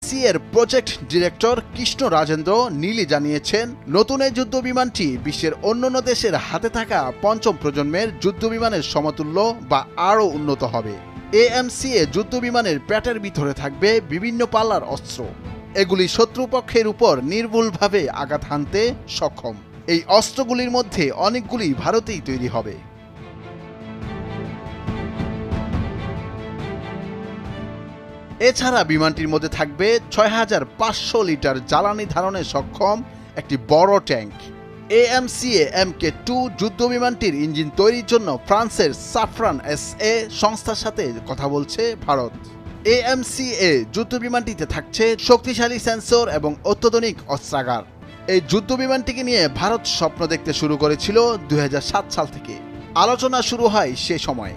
AMC এর project director Krishna Rajendra Neeli জানিয়েছেন, নতুন এই যুদ্ধ বিমানটি বিশ্বের অন্যান্য দেশের হাতে থাকা পঞ্চম প্রজন্মের যুদ্ধ বিমানের সমতুল্য বা আরও উন্নত হবে। এএমসি যুদ্ধ বিমানের প্যাটের ভিতরে থাকবে বিভিন্ন পাল্লার অস্ত্র। এগুলি শত্রুপক্ষের উপর নির্ভুলভাবে আঘাত হানতে সক্ষম। এই অস্ত্রগুলির মধ্যে অনেকগুলি ভারতেই তৈরি হবে। এছাড়া বিমানটির মধ্যে থাকবে ৬৫০০ লিটার জ্বালানি ধারণে সক্ষম একটি বড় ট্যাঙ্ক। এএমসি MK2 যুদ্ধ বিমানটির ইঞ্জিন তৈরির জন্য ফ্রান্সের সাফরান SA সংস্থার সাথে কথা বলছে ভারত। এএমসি যুদ্ধ বিমানটিতে থাকছে শক্তিশালী সেন্সর এবং অত্যাধুনিক অস্ত্রাগার। এই যুদ্ধ বিমানটিকে নিয়ে ভারত স্বপ্ন দেখতে শুরু করেছিল ২০০৭ সাল থেকে। আলোচনা শুরু হয় সে সময়ে।